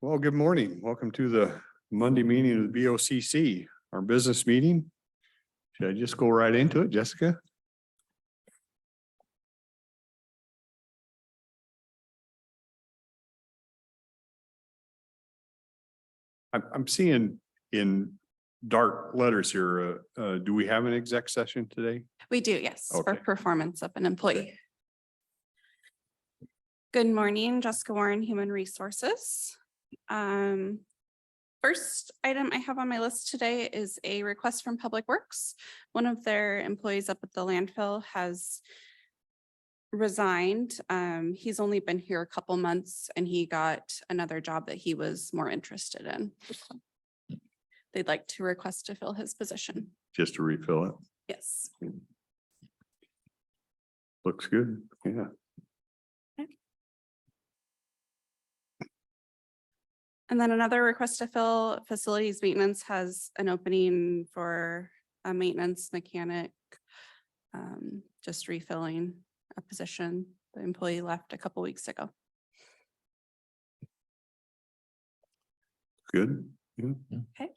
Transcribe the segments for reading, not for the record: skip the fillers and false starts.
Well, good morning. Welcome to the Monday meeting of the BOCC, our business meeting. Should I just go right into it, Jessica? I'm seeing in dark letters here, do we have an exec session today? We do, yes, for Okay. performance of an employee. Good morning, Jessica Warren, Human Resources. First item I have on my list today is a request from Public Works. One of their employees up at the landfill has resigned. He's only been here a couple months and he got another job that he was more interested in. They'd like to request to fill his position. Just to refill it. Yes. Looks good. Yeah. And then another request to fill, facilities maintenance has an opening for a maintenance mechanic. Just refilling a position. The employee left a couple weeks ago. Good. Yeah. Okay.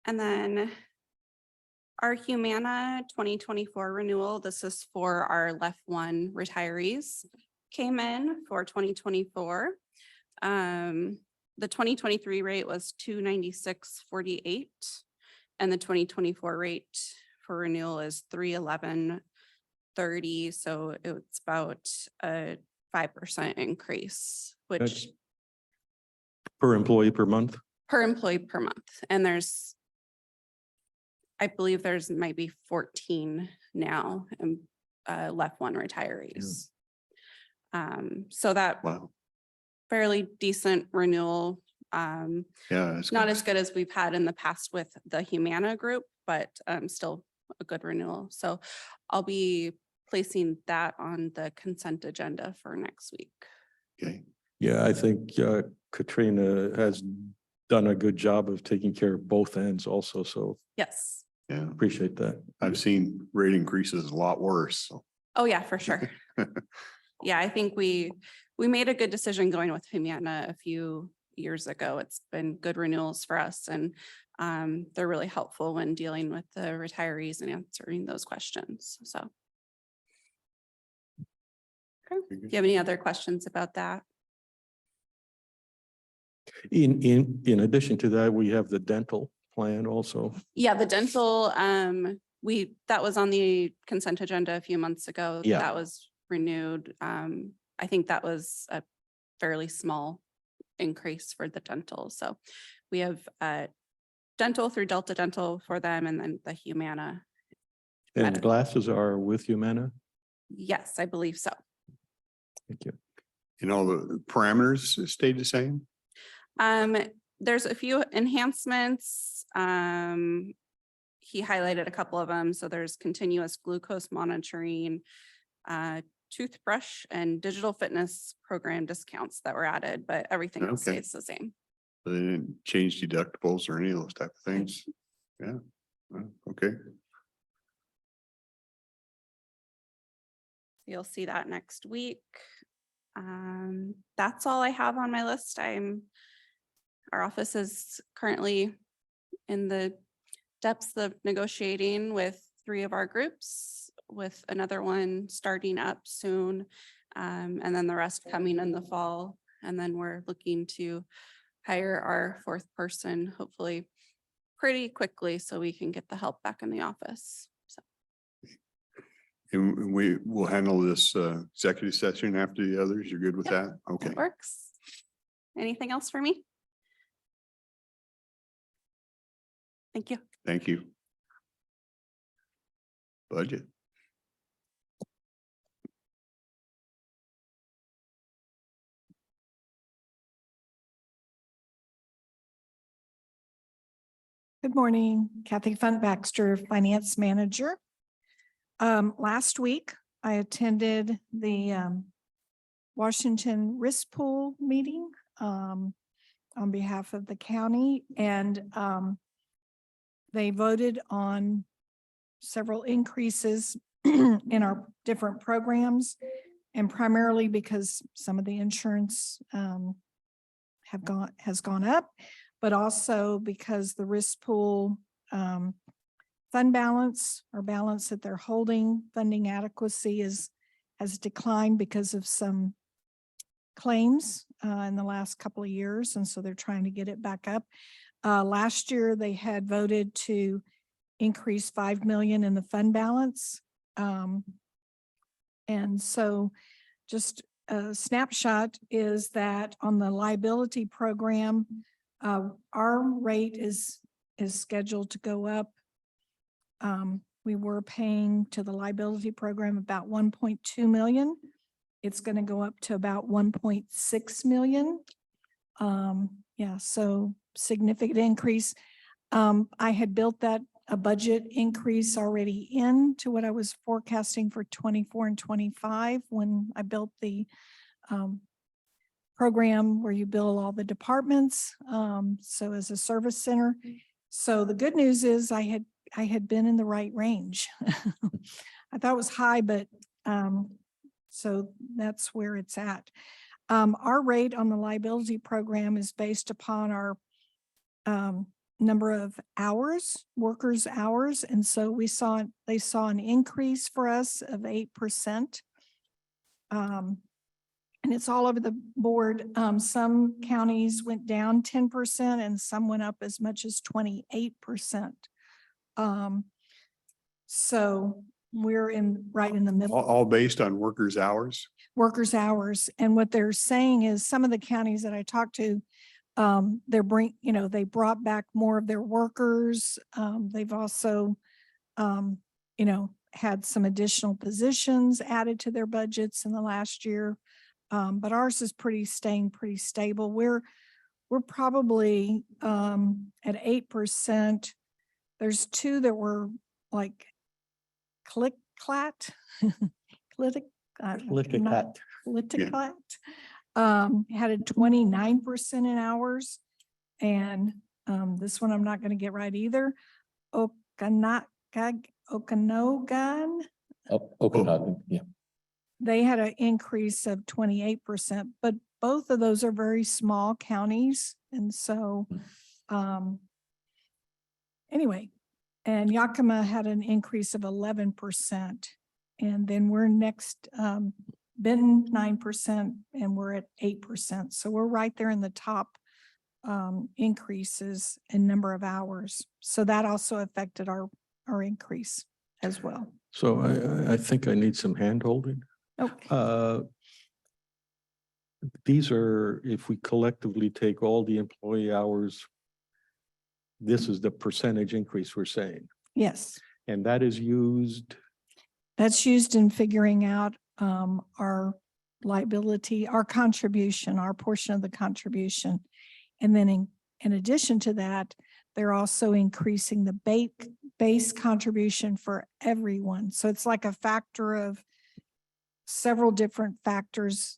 And then our Humana 2024 renewal, this is for our left one retirees, came in for 2024. The 2023 rate was $296.48 and the 2024 rate for renewal is $311.30. So it's about a 5% increase, which That's per employee per month. per employee per month. And I believe there's might be 14 now and left one retirees. So that Wow. fairly decent renewal. Yeah. It's Not as good as we've had in the past with the Humana group, but still a good renewal. So I'll be placing that on the consent agenda for next week. Okay. Yeah, I think Katrina has done a good job of taking care of both ends also. So Yes. Yeah. appreciate that. I've seen rate increases a lot worse. So. Oh, yeah, for sure. Yeah, I think we made a good decision going with Humana a few years ago. It's been good renewals for us and they're really helpful when dealing with the retirees and answering those questions. So. Okay. Do you have any other questions about that? In addition to that, we have the dental plan also. Yeah, the dental, that was on the consent agenda a few months ago. Yeah. That was renewed. I think that was a fairly small increase for the dental. So we have dental through Delta Dental for them and then the Humana. And Medical. glasses are with Humana. Yes, I believe so. Thank you. You know, the parameters stayed the same. There's a few enhancements. He highlighted a couple of them. So there's continuous glucose monitoring, toothbrush and digital fitness program discounts that were added, but everything else Okay. stays the same. They didn't change deductibles or any of those type of things. Yeah. Okay. You'll see that next week. That's all I have on my list. Our office is currently in the depths of negotiating with 3 of our groups, with another one starting up soon, and then the rest coming in the fall. And then we're looking to hire our 4th person, hopefully pretty quickly, so we can get the help back in the office. So. And we will handle this executive session after the others. You're good with that? Okay. That works. Anything else for me? Thank you. Thank you. Budget. Good morning, Kathy Fund Baxter, Finance Manager. Last week, I attended the Washington Risk Pool meeting on behalf of the county, and they voted on several increases in our different programs. And primarily because some of the insurance has gone up, but also because the risk pool fund balance or balance that they're holding, funding adequacy has declined because of some claims in the last couple of years. And so they're trying to get it back up. Last year, they had voted to increase 5 million in the fund balance. And so just a snapshot is that on the liability program, our rate is scheduled to go up. We were paying to the liability program about 1.2 million. It's going to go up to about 1.6 million. Yeah, so significant increase. I had built that a budget increase already into what I was forecasting for 24 and 25 when I built the program where you bill all the departments. So as a service center. So the good news is I had been in the right range. I thought it was high, but so that's where it's at. Our rate on the liability program is based upon our number of hours, workers' hours. And so they saw an increase for us of 8%. And it's all over the board. Some counties went down 10% and some went up as much as 28%. So we're right in the middle. All based on workers' hours. Workers' hours. And what they're saying is some of the counties that I talked to, they brought back more of their workers. They've also, had some additional positions added to their budgets in the last year. But ours is staying pretty stable. We're probably at 8%. There's two that were like click-clat, Click-a-cat. had a 29% in hours. And this one I'm not going to get right either. Okanogan, Okanagan, yeah. they had an increase of 28%, but both of those are very small counties. And so anyway, and Yakima had an increase of 11%. And then we're next, Benton 9%, and we're at 8%. So we're right there in the top increases in number of hours. So that also affected our increase as well. So I think I need some hand holding. Okay. These are, if we collectively take all the employee hours, this is the percentage increase we're saying. Yes. And that is used. That's used in figuring out our liability, our contribution, our portion of the contribution. And then in addition to that, they're also increasing the base contribution for everyone. So it's like a factor of several different factors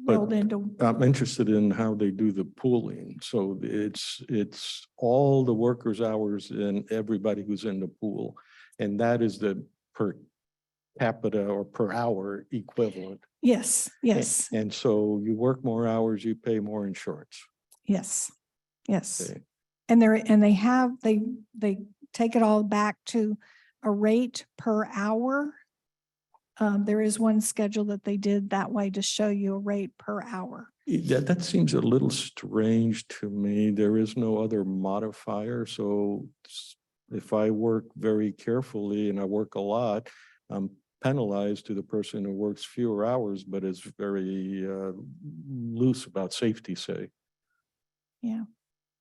rolled into. I'm interested in how they do the pooling. So it's all the workers' hours and everybody who's in the pool. And that is the per capita or per hour equivalent. Yes, yes. And so you work more hours, you pay more insurance. Yes, yes. Okay. And they take it all back to a rate per hour. There is one schedule that they did that way to show you a rate per hour. Yeah, that seems a little strange to me. There is no other modifier. So if I work very carefully and I work a lot, I'm penalized to the person who works fewer hours, but is very loose about safety, say. Yeah.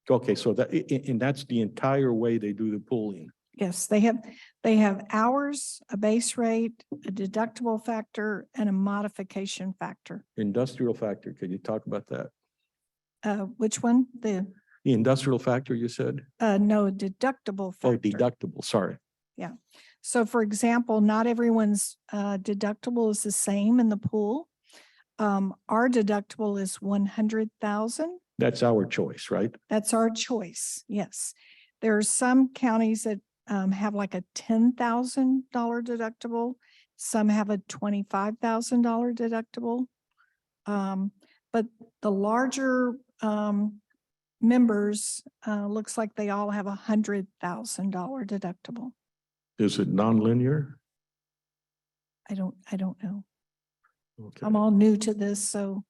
Okay, so and that's the entire way they do the pooling. Yes, they have hours, a base rate, a deductible factor, and a modification factor. Industrial factor, can you talk about that? Which one? The industrial factor, you said? No, deductible factor. Oh, deductible, sorry. Yeah. So for example, not everyone's deductible is the same in the pool. Our deductible is 100,000. That's our choice, right? That's our choice. Yes. There are some counties that have like a $10,000 deductible, Some have a $25,000 deductible. But the larger members, looks like they all have $100,000 deductible. Is it nonlinear? I don't know. Okay. I'm all new to this, so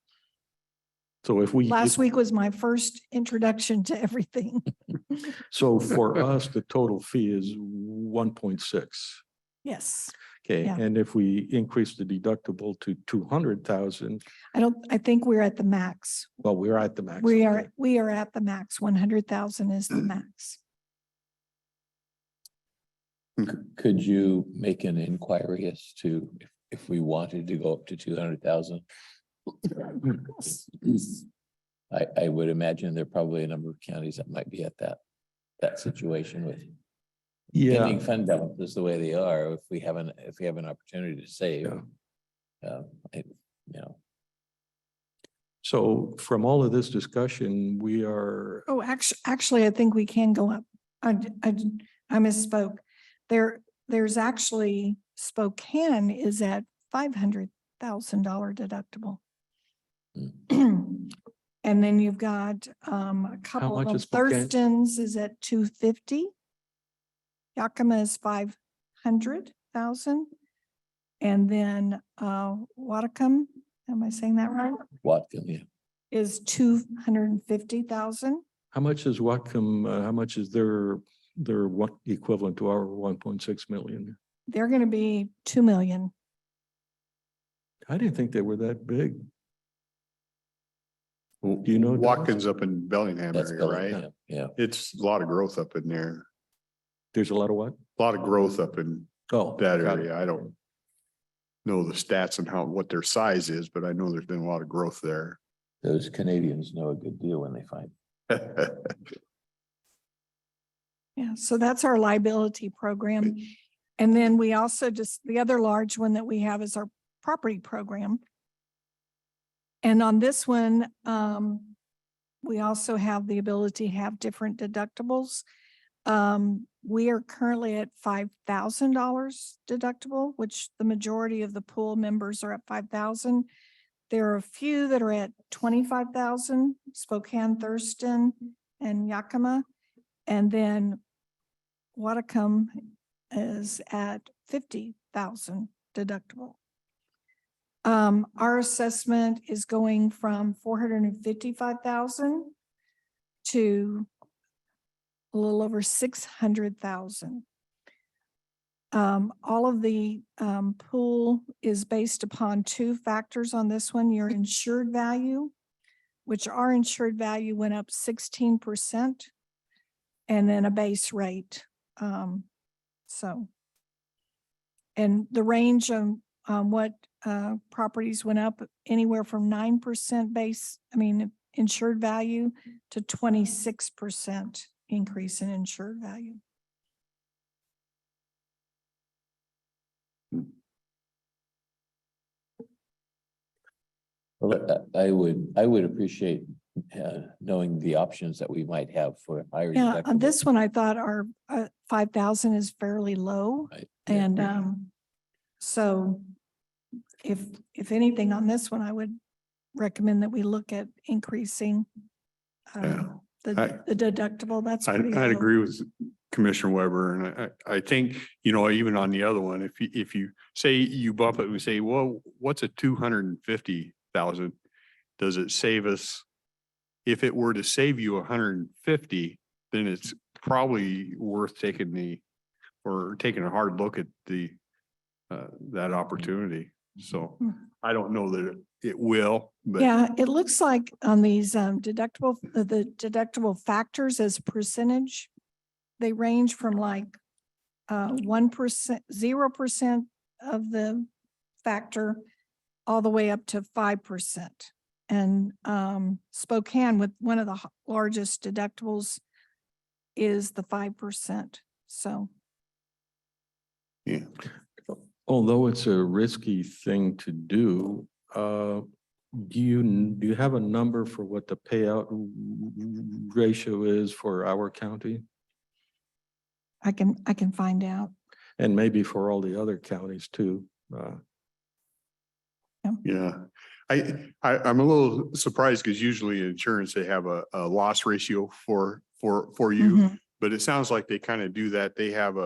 So if we, last week was my first introduction to everything. so for us, the total fee is 1.6. Yes, Okay, Yeah. and if we increase the deductible to 200,000, I think we're at the max. well, we're at the max. We okay. are at the max. 100,000 is the max. Could you make an inquiry as to if we wanted to go up to 200,000? I would imagine there are probably a number of counties that might be at that situation with Yeah, pending fund balances the way they are. If we have an opportunity to save, you know, so from all of this discussion, we are, Oh, actually, I think we can go up. I misspoke. There's actually Spokane is at $500,000 deductible. And then you've got a couple of much them. is Spokane? Thurston's is at 250. Yakima is 500,000. And then Waticum, am I saying that right? Watkin, yeah. Is 250,000. how much is Whatcom, how much is their what equivalent to our 1.6 million? They're going to be 2 million. I didn't think they were that big. Do you know, Dennis? Watkins up in Bellingham That's area, right? Bellingham, yeah. It's a lot of growth up in there. There's a lot of what? A lot of growth up in Oh, that got it. area. I don't know the stats and what their size is, but I know there's been a lot of growth there. Those Canadians know a good deal when they find. Yeah, so that's our liability program. And then we also the other large one that we have is our property program. And on this one, we also have the ability to have different deductibles. We are currently at $5,000 deductible, which the majority of the pool members are at 5,000. There are a few that are at 25,000, Spokane, Thurston, and Yakima. And then Waticum is at 50,000 deductible. Our assessment is going from 455,000 to a little over 600,000. All of the pool is based upon two factors on this one, your insured value, which our insured value went up 16%, and then a base rate. And the range of what properties went up anywhere from 9% insured value to 26% increase in insured value. Well, I would appreciate knowing the options that we might have for higher. Yeah, on deductible. this one, I thought our 5,000 is fairly low. Right, yeah. And so if anything on this one, I would recommend that we look at increasing Yeah. the deductible. That's I'd pretty low. agree with Commissioner Weber, and I think, even on the other one, if you say you bump it, we say, well, what's a 250,000? Does it save us? If it were to save you 150, then it's probably worth taking a hard look at that opportunity. So I don't know that it will, but Yeah, it looks like on these deductible, the deductible factors as percentage, they range from like 1%, 0% of the factor all the way up to 5%. And Spokane, with one of the largest deductibles, is the 5%. So yeah. Although it's a risky thing to do, do you have a number for what the payout ratio is for our county? I can find out. And maybe for all the other counties too. Yeah. I'm a little surprised because usually in insurance, they have a loss ratio for you. Mhm. But it sounds like they kind of do that. They have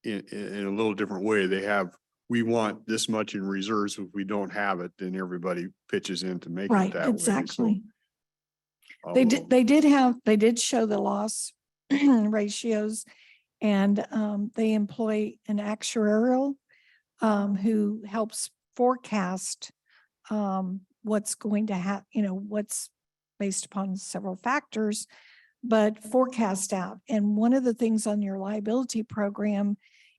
in a little different way. They have, we want this much in reserves. If we don't have it, then everybody pitches in to make it Right, that way. exactly. So, They did show the loss ratios, and they employ an actuarial who helps forecast what's going to happen, what's based upon several factors, but forecast out. And one of the things on your liability program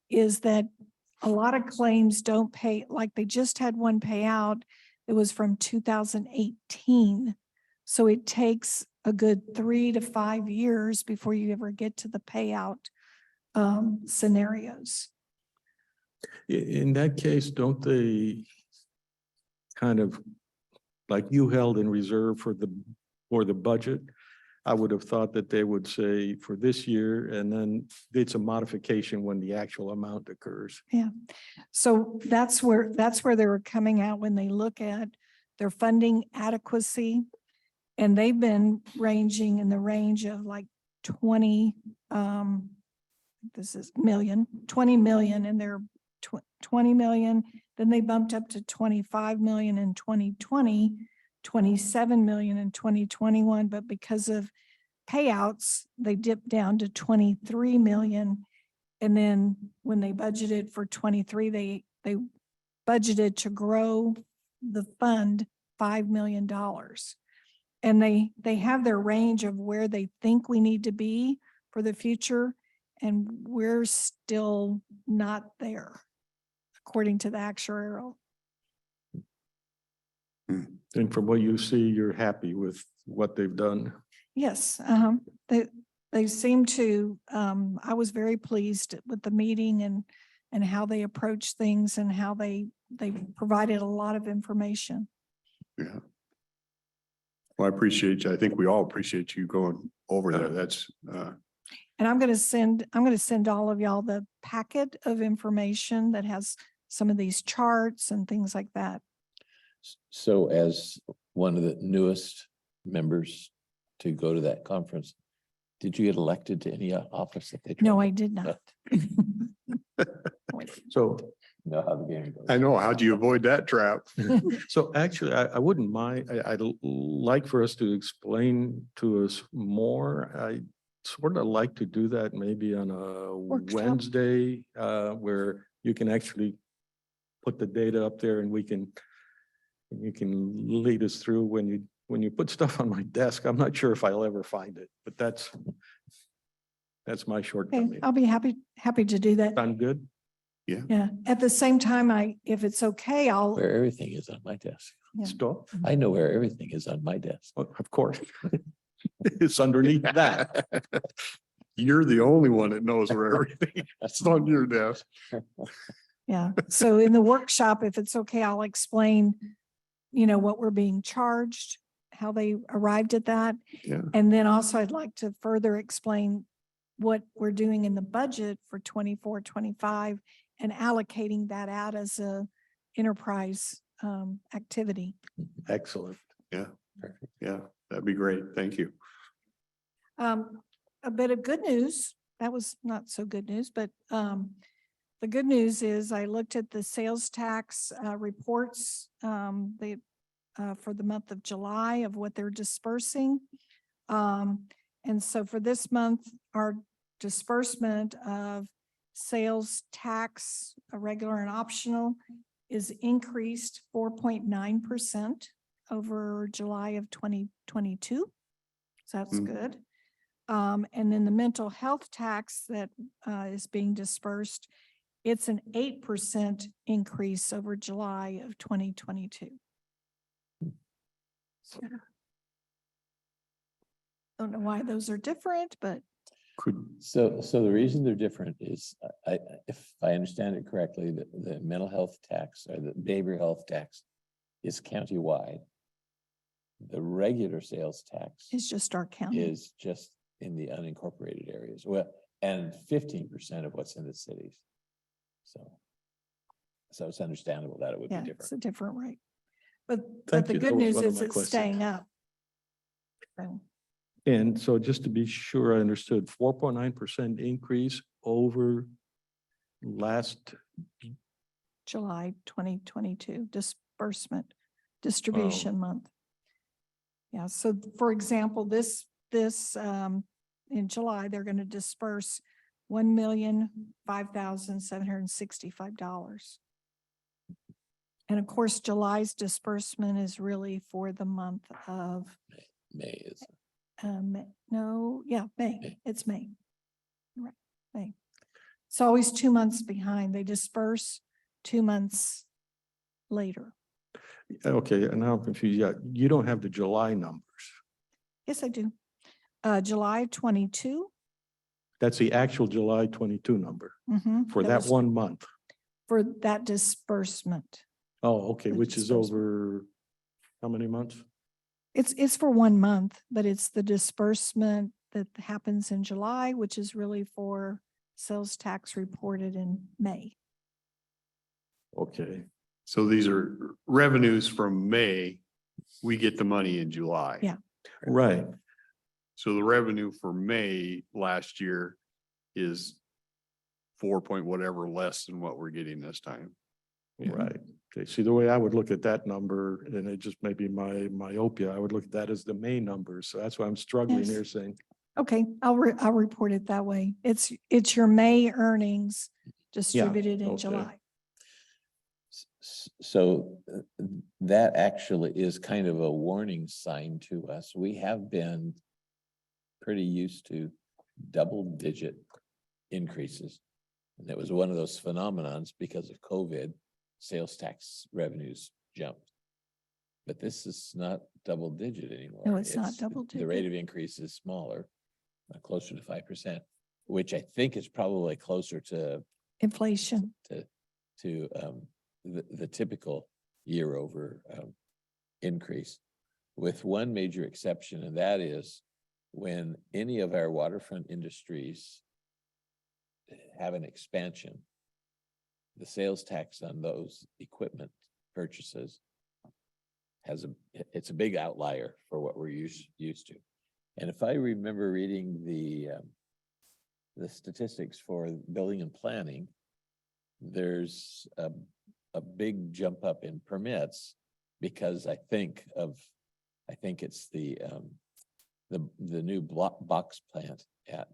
is that a lot of claims don't pay, like they just had one payout that was from 2018. So it takes a good 3 to 5 years before you ever get to the payout scenarios. In that case, don't they kind of, like you held in reserve for the budget? I would have thought that they would say for this year, and then it's a modification when the actual amount occurs. So that's where they were coming out when they look at their funding adequacy. And they've been ranging in the range of like 20 million, and they're 20 million. Then they bumped up to 25 million in 2020, 27 million in 2021. But because of payouts, they dipped down to 23 million. And then when they budgeted for 23, they budgeted to grow the fund $5 million. And they have their range of where they think we need to be for the future. And we're still not there, according to the actuarial. And from what you see, you're happy with what they've done. Yes, they seem to, I was very pleased with the meeting and how they approached things and how they provided a lot of information. yeah. Well, I appreciate you. I think we all appreciate you going over there. That's, And I'm going to send all of y'all the packet of information that has some of these charts and things like that. So as one of the newest members to go to that conference, did you get elected to any office that they? No, I did not. So, Know how the game goes. I know. How'd you avoid that trap? so actually, I wouldn't mind, I'd like for us to explain to us more. I sort of like to do that maybe on a Workshop. Wednesday, where you can actually put the data up there and you can lead us through when you put stuff on my desk. I'm not sure if I'll ever find it, but that's my Okay, shortcoming. I'll be happy to do that. Sound good? Yeah. At the same time, if it's okay, I'll, Where everything is on my desk. Yeah. Stop. I know where everything is on my desk. Of course. It's underneath that. You're the only one that knows where everything is on your desk. yeah. So in the workshop, if it's okay, I'll explain, what we're being charged, how they arrived at that. Yeah. And then also I'd like to further explain what we're doing in the budget for 24, 25 and allocating that out as a enterprise activity. Excellent. Yeah. Yeah. That'd be great. Thank you. A bit of good news, that was not so good news, but the good news is I looked at the sales tax reports for the month of July of what they're dispersing. And so for this month, our disbursement of sales tax, regular and optional, is increased 4.9% over July of 2022. So that's good. And then the mental health tax that is being dispersed, it's an 8% increase over July of 2022. So, don't know why those are different, but So the reason they're different is, if I understand it correctly, the mental health tax or the behavioral health tax is countywide. The regular sales tax it's just our county. is just in the unincorporated areas. Well, and 15% of what's in the cities. So So it's understandable that it would be Yeah, it's different. a different rate. But Thank the you. That good was news one of is my it's questions. staying up. So, And so just to be sure I understood, 4.9% increase over last, July 2022 disbursement, distribution month. Yeah, so for example, this in July, they're going to disperse $1,005,765. And of course, July's disbursement is really for the month of, May is, May. May. It's May. Right, May. It's always 2 months behind. They disperse 2 months later. okay, and now I'm confused. Yeah, you don't have the July numbers. Yes, I do. July 22. That's the actual July 22 number for that was one month. For that disbursement. Oh, okay, The which is disbursement. over how many months? It's for 1 month, but it's the disbursement that happens in July, which is really for sales tax reported in May. Okay, So these are revenues from May. We get the money in July. Yeah. right. So the revenue for May last year is 4 point whatever less than what we're getting this time. Right. Okay. See, the way I would look at that number, and it just may be my myopia, I would look at that as the May number. So that's why I'm struggling Yes. here saying, Okay, I'll report it that way. It's your May earnings distributed in okay. July. So that actually is kind of a warning sign to us. We have been pretty used to double-digit increases. And that was one of those phenomenons because of COVID, sales tax revenues jumped. But this is not double-digit anymore. No, it's not The rate double-digit. of increase is smaller, closer to 5%, which I think is probably closer to Inflation. the typical year over increase, with one major exception, and that is when any of our waterfront industries have an expansion, the sales tax on those equipment purchases it's a big outlier for what we're used to. And if I remember reading the statistics for building and planning, there's a big jump up in permits because I think it's the new box plant at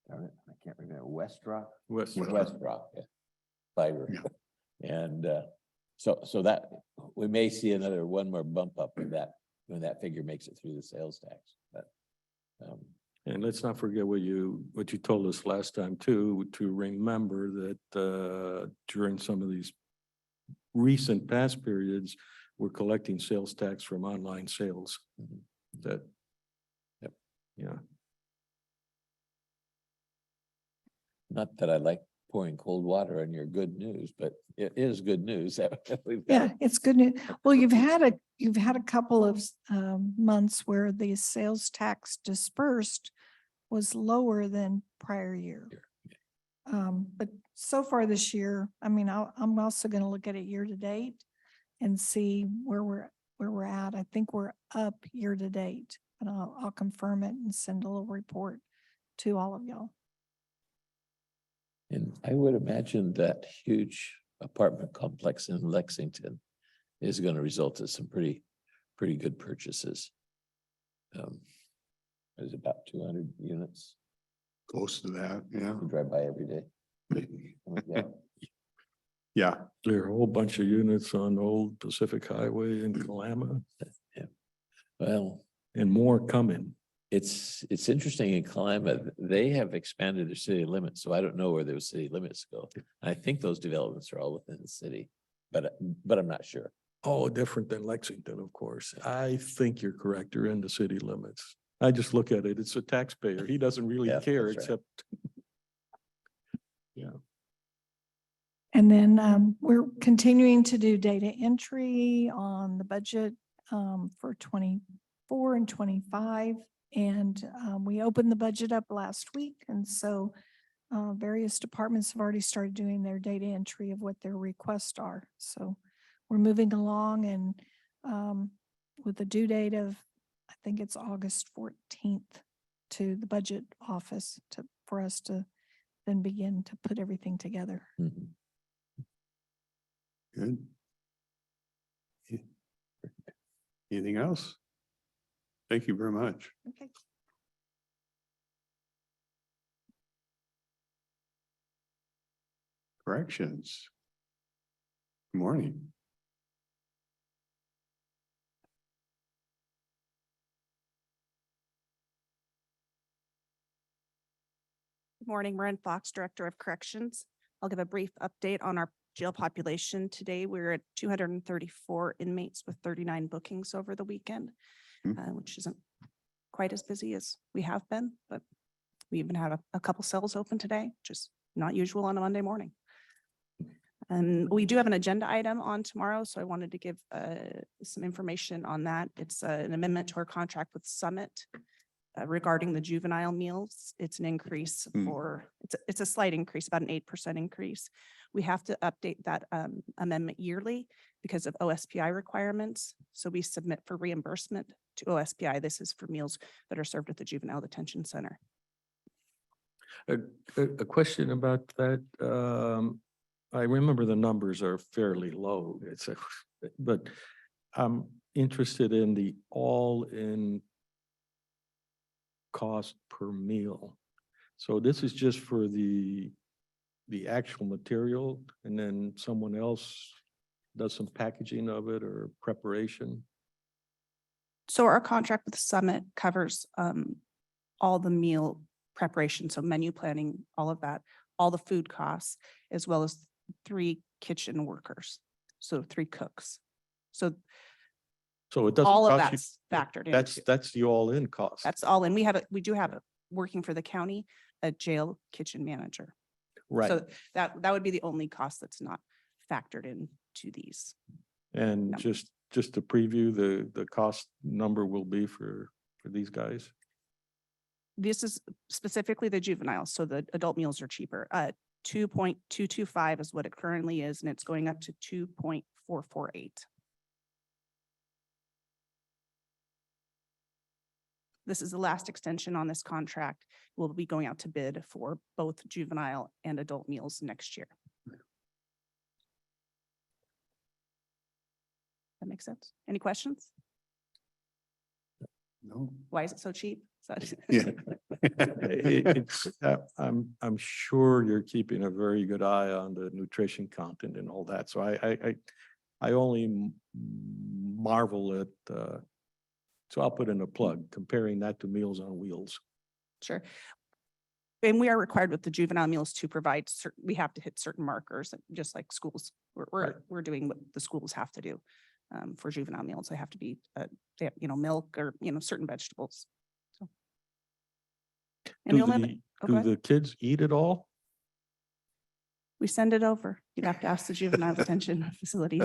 darn it, I can't remember, West Rock, yeah, fiber. Yeah. And so that we may see one more bump up when that figure makes it through the sales tax, but and let's not forget what you told us last time too, to remember that during some of these recent past periods, we're collecting sales tax from online sales. That, Yep. Yeah. not that I like pouring cold water on your good news, but it is good news that we've got. Yeah, it's good news. Well, you've had a couple of months where the sales tax dispersed was lower than prior year. But so far this year, I mean, I'm also going to look at it year to date and see where we're at. I think we're up year to date, and I'll confirm it and send a little report to all of y'all. And I would imagine that huge apartment complex in Lexington is going to result in some pretty good purchases. There's about 200 units. Close to that, yeah. I drive by every day. Yeah. Yeah, There are a whole bunch of units on Old Pacific Highway in Kalama Well, and more coming. it's interesting in Kalama, they have expanded their city limits, so I don't know where those city limits go. I think those developments are all within the city, but I'm not sure. Oh, different than Lexington, of course. I think you're correct. You're in the city limits. I just look at it. It's a taxpayer. He doesn't really Yeah, care that's right. except. Yeah. And then we're continuing to do data entry on the budget for 24 and 25. And we opened the budget up last week. And so various departments have already started doing their data entry of what their requests are. So we're moving along, and with the due date of, I think it's August 14th to the budget office for us to then begin to put everything together. Mhm. Good. Anything else? Thank you very much. Okay. Corrections. Good morning. Good morning, Marin Fox, Director of Corrections. I'll give a brief update on our jail population. Today, we're at 234 inmates with 39 bookings over the weekend, Hmm. Which isn't quite as busy as we have been, but we even had a couple cells open today, which is not usual on a Monday morning. And we do have an agenda item on tomorrow, so I wanted to give some information on that. It's an amendment to our contract with Summit regarding the juvenile meals. It's an increase it's a slight increase, about an 8% increase. We have to update that amendment yearly because of OSPI requirements. So we submit for reimbursement to OSPI. This is for meals that are served at the Juvenile Detention Center. A question about that. I remember the numbers are fairly low. But I'm interested in the all-in cost per meal. So this is just for the actual material, and then someone else does some packaging of it or preparation? So our contract with Summit covers all the meal preparation, so menu planning, all of that, all the food costs, as well as 3 kitchen workers, so 3 cooks. So So it doesn't. all of cost you- that's factored in. That's the all-in cost. That's all. And we do have working for the county, a jail kitchen manager. Right. So that would be the only cost that's not factored into these. And No. just to preview, the cost number will be for these guys? This is specifically the juveniles, so the adult meals are cheaper. 2.225 is what it currently is, and it's going up to 2.448. This is the last extension on this contract. We'll be going out to bid for both juvenile and adult meals next year. That makes sense? Any questions? No. Why is it so cheap? Yeah. I'm sure you're keeping a very good eye on the nutrition content and all that. So I only marvel at, so I'll put in a plug, comparing that to Meals on Wheels. Sure. And we are required with the juvenile meals to provide certain, we have to hit certain markers, just like schools. We're doing what the schools have to do for juvenile meals. They have to be, they have, milk or, certain vegetables. So. And the only, Do the kids eat it all? we send it over. You'd have to ask the juvenile detention facility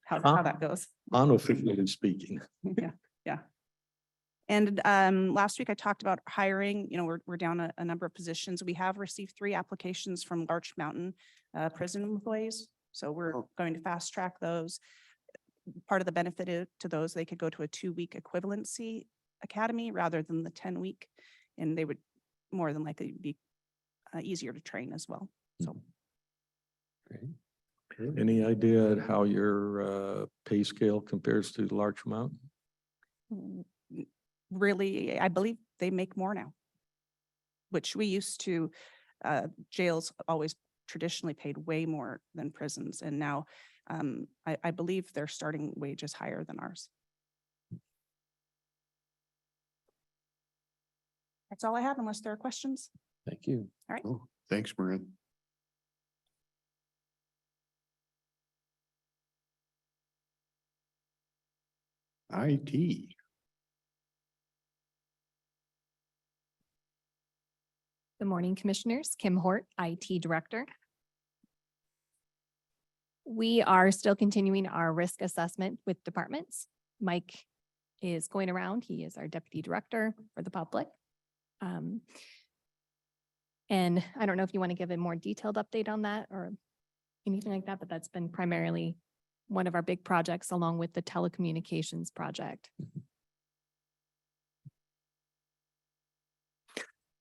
how that goes. Unofficially speaking. Yeah. And last week I talked about hiring, we're down a number of positions. We have received 3 applications from Larch Mountain prison employees. So we're going to fast track those. Part of the benefit to those, they could go to a 2-week equivalency academy rather than the 10-week. And they would more than likely be easier to train as well. So. Great. Any idea at how your pay scale compares to Larch Mountain? Really, I believe they make more now, which we used to, jails always traditionally paid way more than prisons. And now I believe their starting wage is higher than ours. That's all I have unless there are questions. Thank you. All right. Oh, thanks, Marin. IT. Good morning, Commissioners. Kim Hort, IT Director. We are still continuing our risk assessment with departments. Mike is going around. He is our Deputy Director for the public. And I don't know if you want to give a more detailed update on that or anything like that, but that's been primarily one of our big projects along with the telecommunications project.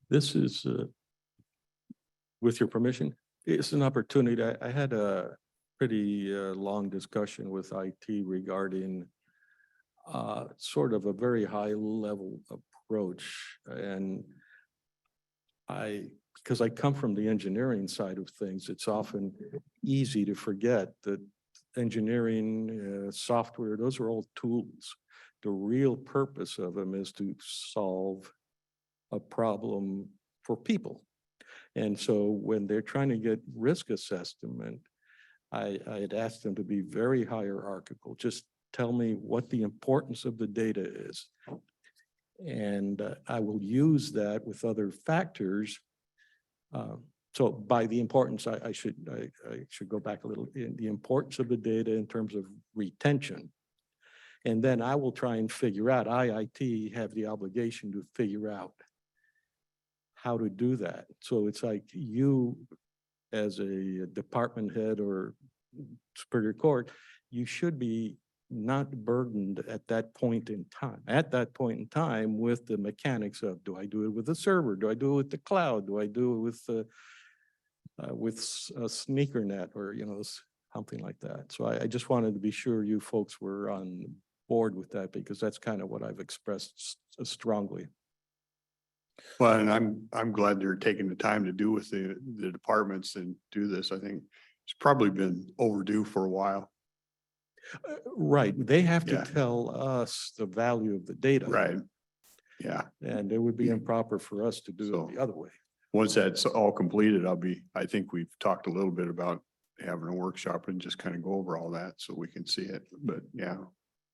This is, with your permission, it's an opportunity. I had a pretty long discussion with IT regarding sort of a very high level approach. And because I come from the engineering side of things, it's often easy to forget that engineering, software, those are all tools. The real purpose of them is to solve a problem for people. And so when they're trying to get risk assessment, I had asked them to be very hierarchical. Just tell me what the importance of the data is. And I will use that with other factors. So by the importance, I should go back a little, in the importance of the data in terms of retention. And then I will try and figure out, IT have the obligation to figure out how to do that. So it's like you, as a department head or superior court, you should be not burdened at that point in time, with the mechanics of, do I do it with a server? Do I do it with the cloud? Do I do it with a sneaker net or, something like that? So I just wanted to be sure you folks were on board with that, because that's kind of what I've expressed strongly. Well, and I'm glad they're taking the time to do with the departments and do this. I think it's probably been overdue for a while. Right, they have to Yeah. tell us the value of the data. Right. Yeah. And it would be improper for us to do So- it the other way. Once that's all completed, I think we've talked a little bit about having a workshop and just kind of go over all that so we can see it, but yeah.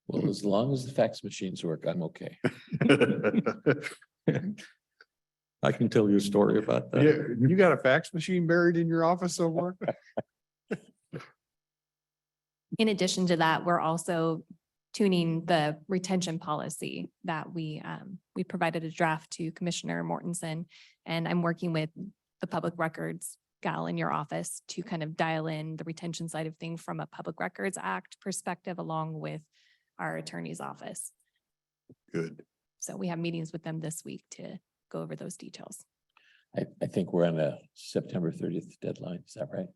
Well, as long as the fax machines work, I'm okay. I can tell you a story about that. Yeah, you got a fax machine buried in your office somewhere? In addition to that, we're also tuning the retention policy that we provided a draft to Commissioner Mortensen. And I'm working with the public records gal in your office to kind of dial in the retention side of things from a Public Records Act perspective, along with our attorney's office. Good. So we have meetings with them this week to go over those details. I think we're on a September 30th deadline. Is that right?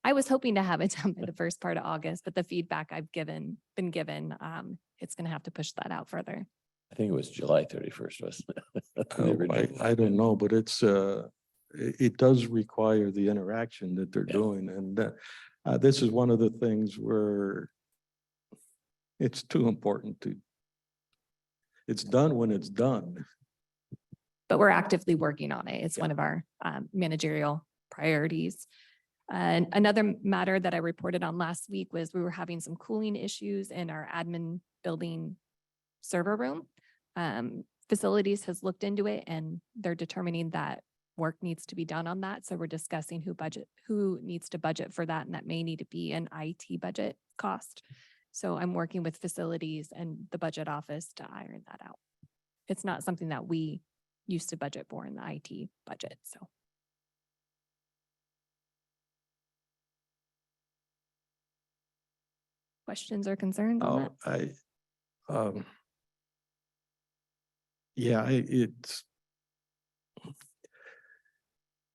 I was hoping to have it done by the first part of August, but the feedback I've been given, it's going to have to push that out further. I think it was July 31st, wasn't it? The Oh, original. I don't know, but it does require the interaction that they're Yeah. doing. And this is one of the things where it's too important it's done when it's done. But we're actively working on it. It's one of our managerial priorities. And another matter that I reported on last week was we were having some cooling issues in our admin building server room. Facilities has looked into it and they're determining that work needs to be done on that. So we're discussing who needs to budget for that, and that may need to be an IT budget cost. So I'm working with facilities and the budget office to iron that out. It's not something that we used to budget for in the IT budget, so. Questions or concerns on that? It's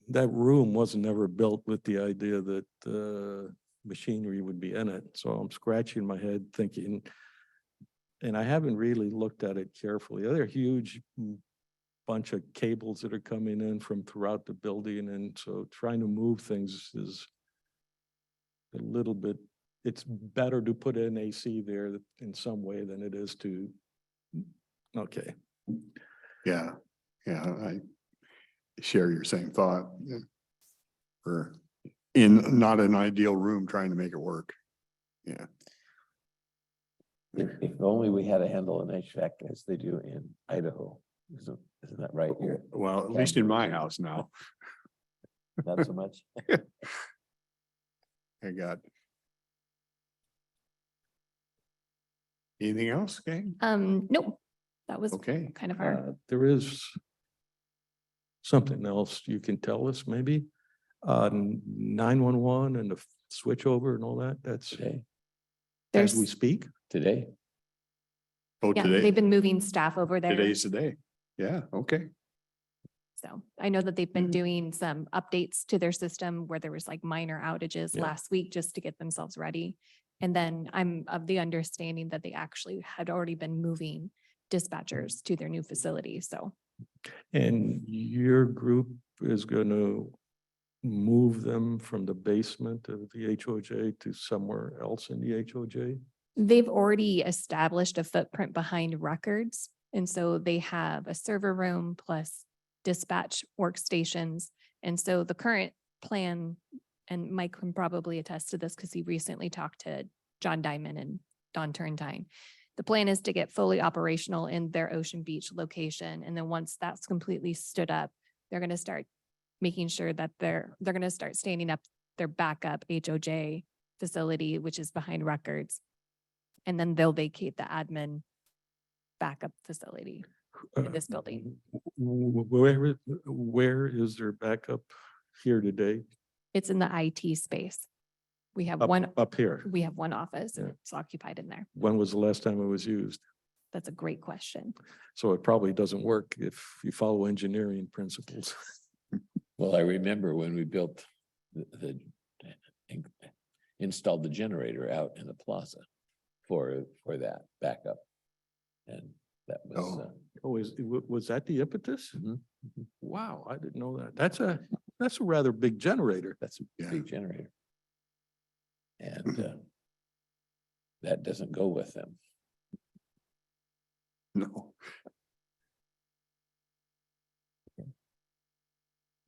that room wasn't ever built with the idea that machinery would be in it. So I'm scratching my head thinking, and I haven't really looked at it carefully. There are huge bunch of cables that are coming in from throughout the building. And so trying to move things is a little bit, it's better to put an AC there in some way than it is to, okay. Yeah, I share your same thought. Yeah. Or in not an ideal room, trying to make it work. Yeah. If only we had a handle on HVAC as they do in Idaho. Isn't that right here? Well, at least in my house now, Not so much. I got. Anything else, gang? Nope, that was Okay. kind of our, There is something else you can tell us maybe? 911 and the switch over and all that, that's Today, as we There's, speak? today, Oh, yeah, today, they've been moving staff over there. today's the day. Yeah, okay. So I know that they've been doing some updates to their system where there was like minor outages Yeah. last week just to get themselves ready. And then I'm of the understanding that they actually had already been moving dispatchers to their new facility. So And your group is gonna move them from the basement of the HOJ to somewhere else in the HOJ? they've already established a footprint behind records. And so they have a server room plus dispatch workstations. And so the current plan, and Mike can probably attest to this because he recently talked to John Diamond and Don Turntine. The plan is to get fully operational in their Ocean Beach location. And then once that's completely stood up, they're going to start making sure that they're going to start standing up their backup HOJ facility, which is behind records. And then they'll vacate the admin backup facility in this building. Where is their backup here today? It's in the IT space. We have Up, one, up here. we have one office and Yeah. it's occupied in there. When was the last time it was used? That's a great question. So it probably doesn't work if you follow engineering principles. well, I remember when we built installed the generator out in the plaza for that backup. And that was, Oh. Oh, was that the impetus? Mhm. Wow, I didn't know that. That's a rather big generator. that's a Yeah. big generator. And that doesn't go with them. No.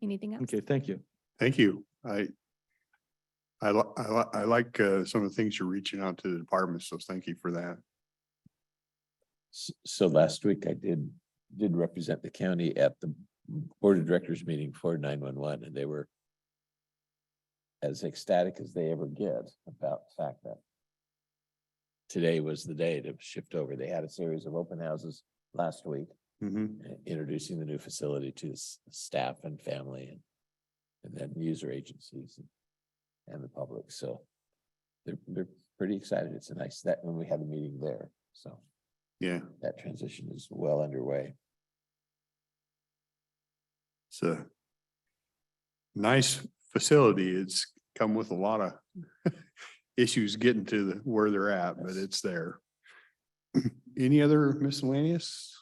Anything else? Okay, thank you. Thank you. I like some of the things you're reaching out to the department, so thank you for that. So last week I did represent the county at the board of directors meeting for 911, and they were as ecstatic as they ever get about the fact that today was the day to shift over. They had a series of open houses last week, introducing the new facility to staff and family and then user agencies and the public. So they're pretty excited. It's a nice, that when we had a meeting there, so. Yeah, That transition is well underway. it's a nice facility. It's come with a lot of issues getting to where they're at, but it's there. Any other miscellaneous?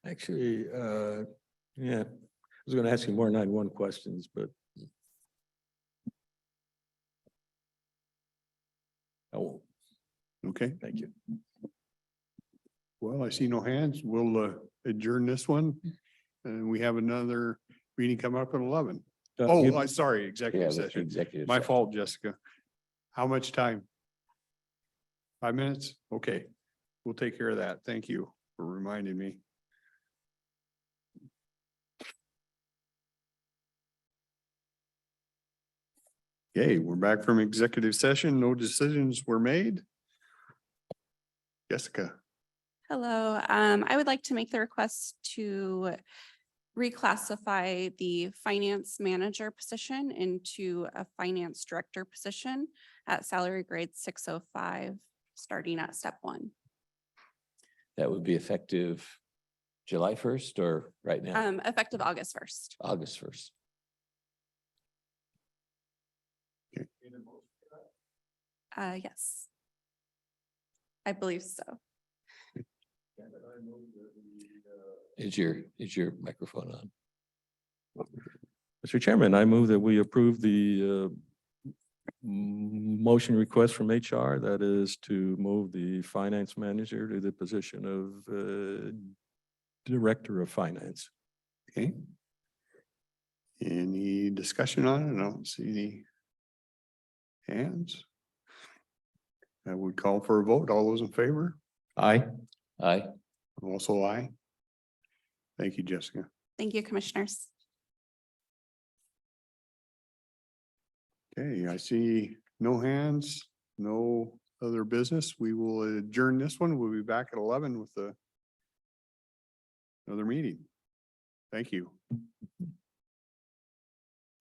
Actually, yeah, I was gonna ask you more 911 questions, but I won't. Okay, Thank you. well, I see no hands. We'll adjourn this one. And we have another meeting coming up at 11. Oh, I'm sorry, Yeah, executive the session. executive. My session. fault, Jessica. How much time? 5 minutes? Okay, we'll take care of that. Thank you for reminding me. Okay, we're back from executive session. No decisions were made. Jessica, Hello, I would like to make the request to reclassify the finance manager position into a finance director position at salary grade 605, starting at step 1. That would be effective July 1st or right now, Effective August 1st. August 1st. Yes. I believe so. Is your microphone on? Mr. Chairman, I move that we approve the motion request from HR, that is to move the finance manager to the position of director of finance. okay. Any discussion on it? I don't see any hands. I would call for a vote. All those in favor? Aye. Aye. Also aye. Thank you, Jessica. Thank you, commissioners. Okay, I see no hands, no other business. We will adjourn this one. We'll be back at 11 with the another meeting. Thank you.